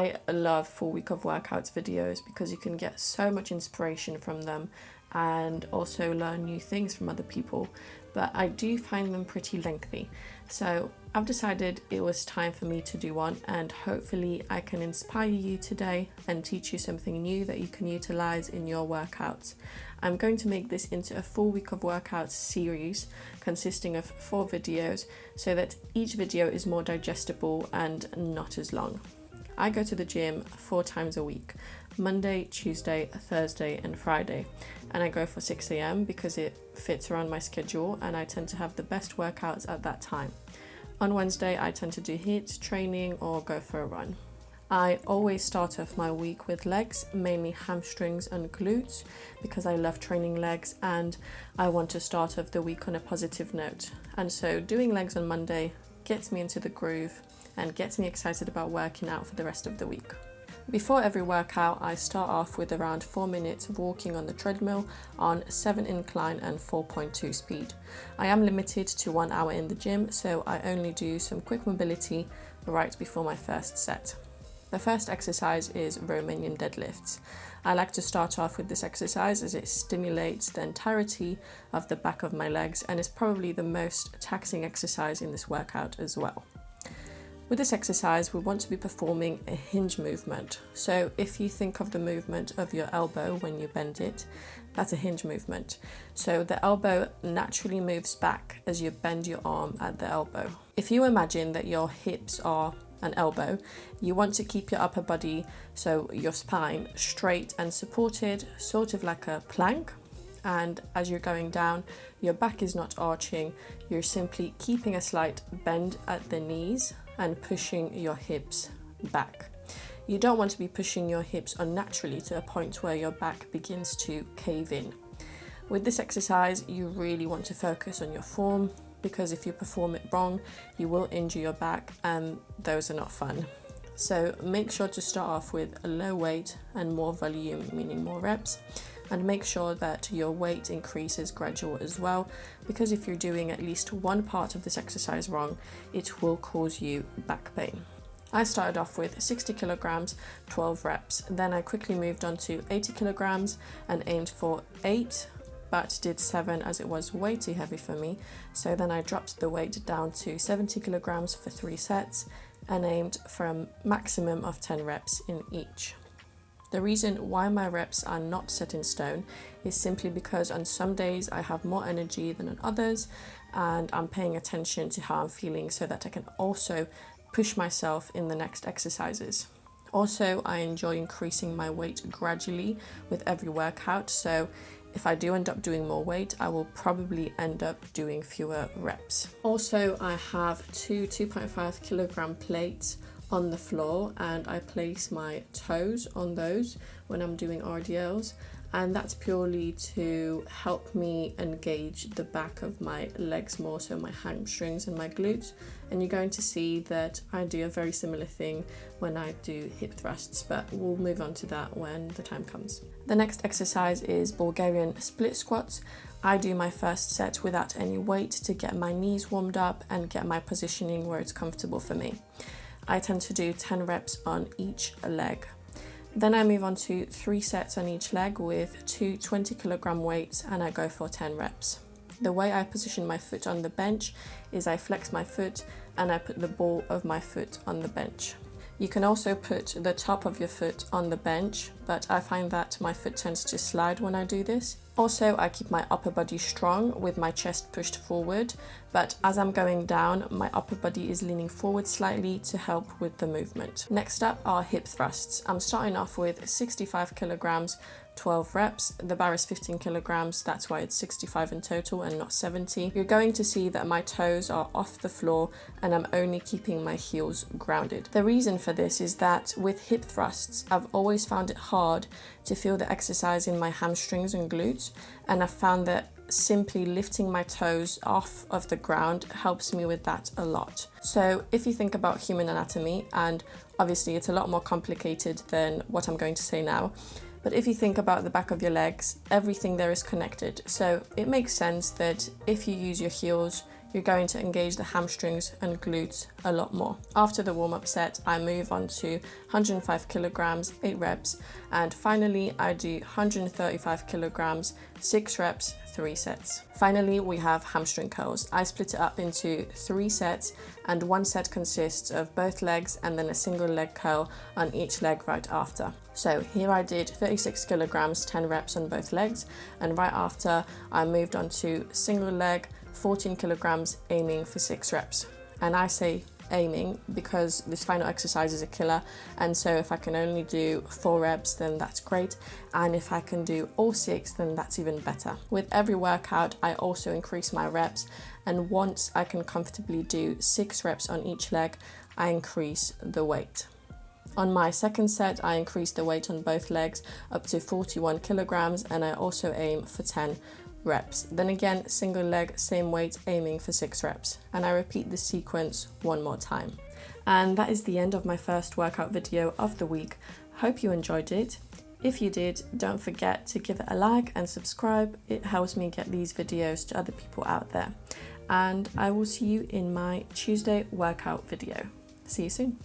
I love full week of workouts videos because you can get so much inspiration from them and also learn new things from other people, but I do find them pretty lengthy. So I've decided it was time for me to do one, and hopefully I can inspire you today and teach you something new that you can utilize in your workouts. I'm going to make this into a full week of workouts series consisting of 4 videos so that each video is more digestible and not as long. I go to the gym 4 times a week, Monday, Tuesday, Thursday and Friday, and I go for 6 a.m. because it fits around my schedule and I tend to have the best workouts at that time. On Wednesday I tend to do HIIT training or go for a run. I always start off my week with legs, mainly hamstrings and glutes, because I love training legs and I want to start off the week on a positive note. And so doing legs on Monday gets me into the groove and gets me excited about working out for the rest of the week. Before every workout, I start off with around 4 minutes walking on the treadmill on 7 incline and 4.2 speed. I am limited to 1 hour in the gym, so I only do some quick mobility right before my first set. The first exercise is Romanian deadlifts. I like to start off with this exercise as it stimulates the entirety of the back of my legs and is probably the most taxing exercise in this workout as well. With this exercise, we want to be performing a hinge movement. So if you think of the movement of your elbow when you bend it, that's a hinge movement. So the elbow naturally moves back as you bend your arm at the elbow. If you imagine that your hips are an elbow, you want to keep your upper body, so your spine, straight and supported, sort of like a plank. And as you're going down, your back is not arching, you're simply keeping a slight bend at the knees and pushing your hips back. You don't want to be pushing your hips unnaturally to a point where your back begins to cave in. With this exercise, you really want to focus on your form, because if you perform it wrong, you will injure your back and those are not fun. So make sure to start off with a low weight and more volume, meaning more reps, and make sure that your weight increase is gradual as well, because if you're doing at least one part of this exercise wrong, it will cause you back pain. I started off with 60 kilograms, 12 reps. Then I quickly moved on to 80 kilograms and aimed for 8, but did 7 as it was way too heavy for me. So then I dropped the weight down to 70 kilograms for 3 sets and aimed for a maximum of 10 reps in each. The reason why my reps are not set in stone is simply because on some days I have more energy than on others, and I'm paying attention to how I'm feeling so that I can also push myself in the next exercises. Also, I enjoy increasing my weight gradually with every workout, so if I do end up doing more weight, I will probably end up doing fewer reps. Also, I have 2 2.5 kilogram plates on the floor and I place my toes on those when I'm doing RDLs, and that's purely to help me engage the back of my legs more, so my hamstrings and my glutes. And you're going to see that I do a very similar thing when I do hip thrusts, but we'll move on to that when the time comes. The next exercise is Bulgarian split squats. I do my first set without any weight to get my knees warmed up and get my positioning where it's comfortable for me. I tend to do 10 reps on each leg. Then I move on to 3 sets on each leg with 2 20 kilogram weights and I go for 10 reps. The way I position my foot on the bench is I flex my foot and I put the ball of my foot on the bench. You can also put the top of your foot on the bench, but I find that my foot tends to slide when I do this. Also, I keep my upper body strong with my chest pushed forward, but as I'm going down, my upper body is leaning forward slightly to help with the movement. Next up are hip thrusts. I'm starting off with 65 kilograms, 12 reps. The bar is 15 kilograms, that's why it's 65 in total and not 70. You're going to see that my toes are off the floor and I'm only keeping my heels grounded. The reason for this is that with hip thrusts, I've always found it hard to feel the exercise in my hamstrings and glutes, and I've found that simply lifting my toes off of the ground helps me with that a lot. So if you think about human anatomy, and obviously it's a lot more complicated than what I'm going to say now, but if you think about the back of your legs, everything there is connected. So it makes sense that if you use your heels, you're going to engage the hamstrings and glutes a lot more. After the warm-up set, I move on to 105 kilograms, 8 reps, and finally I do 135 kilograms, 6 reps, 3 sets. Finally, we have hamstring curls. I split it up into 3 sets, and 1 set consists of both legs and then a single leg curl on each leg right after. So here I did 36 kilograms, 10 reps on both legs, and right after I moved on to single leg, 14 kilograms, aiming for 6 reps. And I say aiming because this final exercise is a killer, and so if I can only do 4 reps, then that's great, and if I can do all 6, then that's even better. With every workout, I also increase my reps, and once I can comfortably do 6 reps on each leg, I increase the weight. On my second set, I increase the weight on both legs up to 41 kilograms, and I also aim for 10 reps. Then again, single leg, same weight, aiming for 6 reps. And I repeat this sequence 1 more time. And that is the end of my first workout video of the week. Hope you enjoyed it. If you did, don't forget to give it a like and subscribe. It helps me get these videos to other people out there. And I will see you in my Tuesday workout video. See you soon.